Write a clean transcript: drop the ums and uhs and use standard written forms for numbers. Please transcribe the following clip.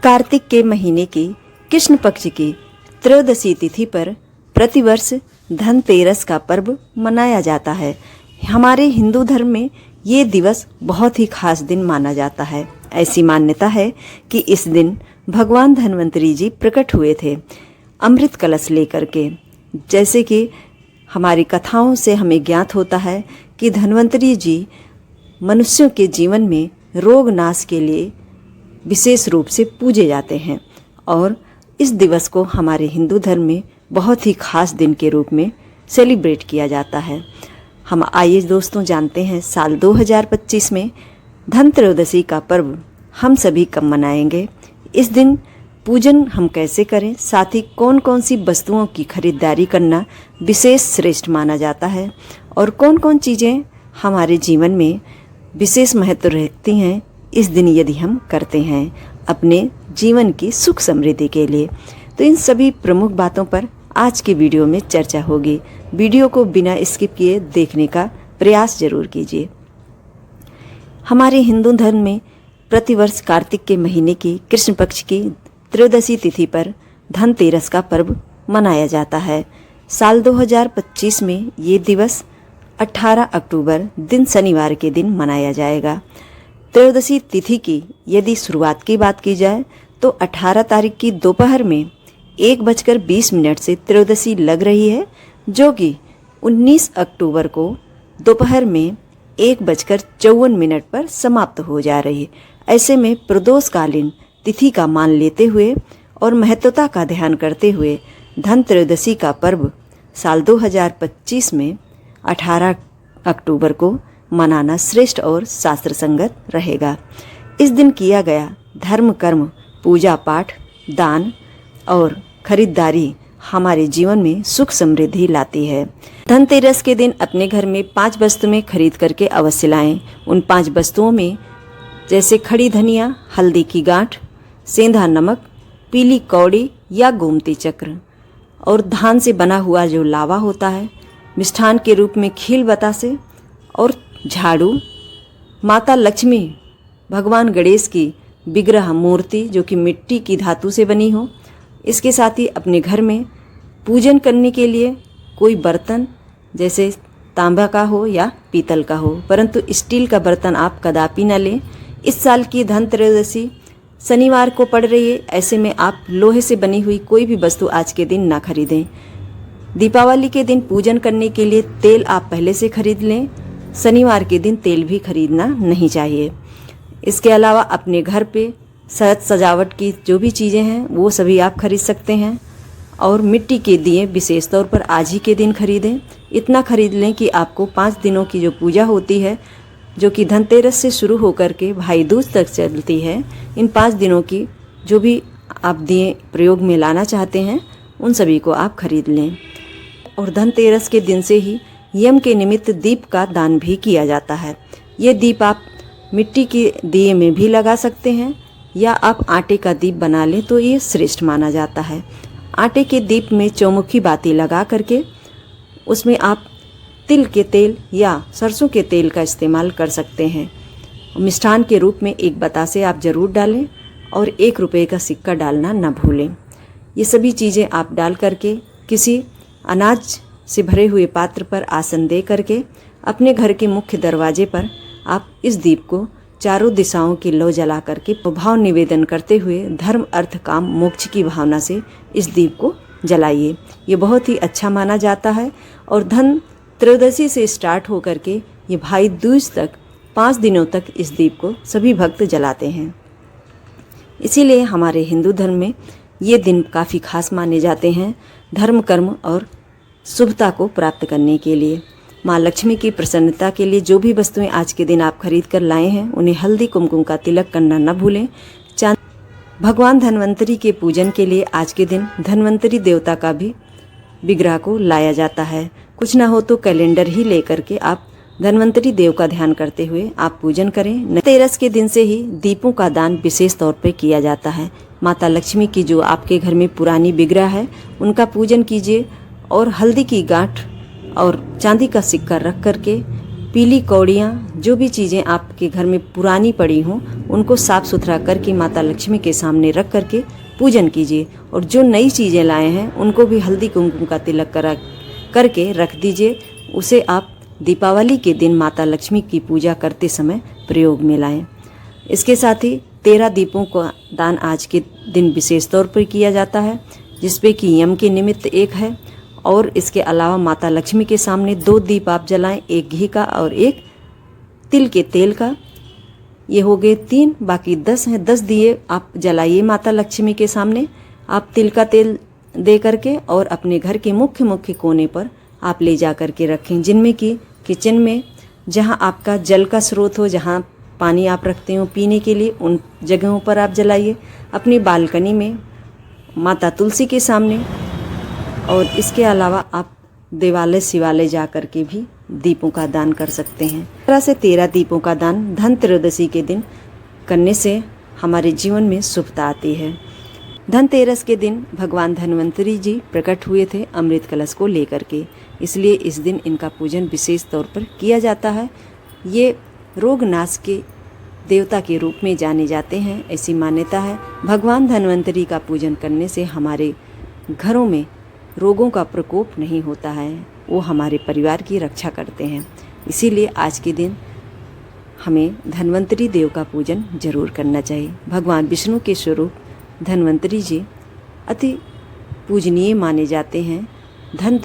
कार्तिक के महीने की कृष्ण पक्ष की त्रयोदशी तिथि पर प्रतिवर्ष धनतेरस का पर्व मनाया जाता है। हमारे हिंदू धर्म में ये दिवस बहुत ही खास दिन माना जाता है। ऐसी मान्यता है कि इस दिन भगवान धन्वंतरी जी प्रकट हुए थे अमृत कलश लेकर के। जैसे कि हमारी कथाओं से हमें ज्ञात होता है कि धन्वंतरी जी मनुष्यों के जीवन में रोग नाश के लिए विशेष रूप से पूजे जाते हैं और इस दिवस को हमारे हिंदू धर्म में बहुत ही खास दिन के रूप में सेलिब्रेट किया जाता है। हम आइए दोस्तों जानते हैं साल 2025 में धनत्रयोदशी का पर्व हम सभी कब मनाएंगे, इस दिन पूजन हम कैसे करें, साथ ही कौन कौन सी वस्तुओं की खरीदारी करना विशेष श्रेष्ठ माना जाता है और कौन कौन चीज़ें हमारे जीवन में विशेष महत्व रखती हैं इस दिन यदि हम करते हैं अपने जीवन की सुख समृद्धि के लिए। तो इन सभी प्रमुख बातों पर आज के वीडियो में चर्चा होगी। वीडियो को बिना स्किप किए देखने का प्रयास जरूर कीजिए। हमारे हिंदू धर्म में प्रतिवर्ष कार्तिक के महीने की कृष्ण पक्ष की त्रयोदशी तिथि पर धनतेरस का पर्व मनाया जाता है। साल 2025 में ये दिवस 18 अक्टूबर दिन शनिवार के दिन मनाया जाएगा। त्रयोदशी तिथि की यदि शुरुआत की बात की जाए तो 18 तारीख की दोपहर में 1:20 से त्रयोदशी लग रही है, जो कि 19 अक्टूबर को दोपहर में 1:54 पर समाप्त हो जा रही है। ऐसे में प्रदोषकालीन तिथि का मान लेते हुए और महत्वता का ध्यान करते हुए धनत्रयोदशी का पर्व साल 2025 में 18 अक्टूबर को मनाना श्रेष्ठ और शास्त्र संगत रहेगा। इस दिन किया गया धर्म कर्म, पूजा पाठ, दान और खरीदारी हमारे जीवन में सुख समृद्धि लाती है। धनतेरस के दिन अपने घर में 5 वस्तुएं खरीद करके अवश्य लाएं। उन 5 वस्तुओं में जैसे खड़ी धनिया, हल्दी की गांठ, सेंधा नमक, पीली कौड़ी या गोमती चक्र और धान से बना हुआ जो लावा होता है, मिष्ठान के रूप में खील बतासे और झाड़ू, माता लक्ष्मी, भगवान गणेश की विग्रह मूर्ति जो कि मिट्टी की धातु से बनी हो। इसके साथ ही अपने घर में पूजन करने के लिए कोई बर्तन जैसे तांबा का हो या पीतल का हो, परंतु स्टील का बर्तन आप कदापि न लें। इस साल की धनत्रयोदशी शनिवार को पड़ रही है, ऐसे में आप लोहे से बनी हुई कोई भी वस्तु आज के दिन ना खरीदें। दीपावली के दिन पूजन करने के लिए तेल आप पहले से खरीद लें। शनिवार के दिन तेल भी खरीदना नहीं चाहिए। इसके अलावा अपने घर पे सज सजावट की जो भी चीज़ें हैं वो सभी आप खरीद सकते हैं और मिट्टी के दिए विशेष तौर पर आज ही के दिन खरीदें। इतना खरीद लें कि आपको 5 दिनों की जो पूजा होती है, जो कि धनतेरस से शुरू होकर के भाई दूज तक चलती है, इन 5 दिनों की जो भी आप दिए प्रयोग में लाना चाहते हैं उन सभी को आप खरीद लें। और धनतेरस के दिन से ही यम के निमित्त दीप का दान भी किया जाता है। ये दीप आप मिट्टी के दिए में भी लगा सकते हैं या आप आटे का दीप बना लें तो ये श्रेष्ठ माना जाता है। आटे के दीप में चौमुखी बाती लगा करके उसमें आप तिल के तेल या सरसों के तेल का इस्तेमाल कर सकते हैं। मिष्ठान के रूप में 1 बतासे आप ज़रूर डालें और 1 रुपये का सिक्का डालना न भूलें। ये सभी चीज़ें आप डाल करके किसी अनाज से भरे हुए पात्र पर आसन दे करके अपने घर के मुख्य दरवाजे पर आप इस दीप को चारों दिशाओं की लौ जला करके भाव निवेदन करते हुए धर्म अर्थ काम मोक्ष की भावना से इस दीप को जलाइए। ये बहुत ही अच्छा माना जाता है और धन त्रयोदशी से स्टार्ट हो करके ये भाई दूज तक 5 दिनों तक इस दीप को सभी भक्त जलाते हैं। इसीलिए हमारे हिंदू धर्म में ये दिन काफ़ी खास माने जाते हैं धर्म कर्म और शुभता को प्राप्त करने के लिए। माँ लक्ष्मी की प्रसन्नता के लिए जो भी वस्तुएं आज के दिन आप खरीद कर लाए हैं उन्हें हल्दी कुमकुम का तिलक करना न भूलें। भगवान धन्वंतरी के पूजन के लिए आज के दिन धन्वंतरी देवता का भी विग्रह को लाया जाता है। कुछ ना हो तो कैलेंडर ही लेकर के आप धन्वंतरी देव का ध्यान करते हुए आप पूजन करें। धनतेरस के दिन से ही दीपों का दान विशेष तौर पर किया जाता है। माता लक्ष्मी की जो आपके घर में पुरानी विग्रह है उनका पूजन कीजिए और हल्दी की गांठ और चांदी का सिक्का रख करके पीली कौड़ियाँ, जो भी चीज़ें आपके घर में पुरानी पड़ी हों उनको साफ़ सुथरा करके माता लक्ष्मी के सामने रख करके पूजन कीजिए। और जो नई चीज़ें लाए हैं उनको भी हल्दी कुमकुम का तिलक करके रख दीजिए। उसे आप दीपावली के दिन माता लक्ष्मी की पूजा करते समय प्रयोग में लाएं। इसके साथ ही 13 दीपों का दान आज के दिन विशेष तौर पर किया जाता है, जिसपे कि यम के निमित्त एक है। और इसके अलावा माता लक्ष्मी के सामने 2 दीप आप जलाएं, एक घी का और एक तिल के तेल का। ये हो गए 3, बाकी 10 हैं। 10 दिए आप जलाइए माता लक्ष्मी के सामने, आप तिल का तेल दे करके, और अपने घर के मुख्य कोने पर आप ले जा करके रखें, जिनमें कि किचन में जहाँ आपका जल का स्रोत हो, जहाँ पानी आप रखते हो पीने के लिए, उन जगहों पर आप जलाइए। अपनी बालकनी में, माता तुलसी के सामने, और इसके अलावा आप देवालय शिवालय जा कर के भी दीपों का दान कर सकते हैं। इस तरह से 13 दीपों का दान धनत्रयोदशी के दिन करने से हमारे जीवन में शुभता आती है। धनतेरस के दिन भगवान धन्वंतरी जी प्रकट हुए थे अमृत कलश को लेकर के, इसलिए इस दिन इनका पूजन विशेष तौर पर किया जाता है। ये रोग नाश के देवता के रूप में जाने जाते हैं, ऐसी मान्यता है। भगवान धन्वंतरी का पूजन करने से हमारे घरों में रोगों का प्रकोप नहीं होता है, वो हमारे परिवार की रक्षा करते हैं। इसीलिए आज के दिन हमें धन्वंतरी देव का पूजन जरूर करना चाहिए। भगवान विष्णु के स्वरूप धन्वंतरी जी अति पूजनीय माने जाते हैं। धन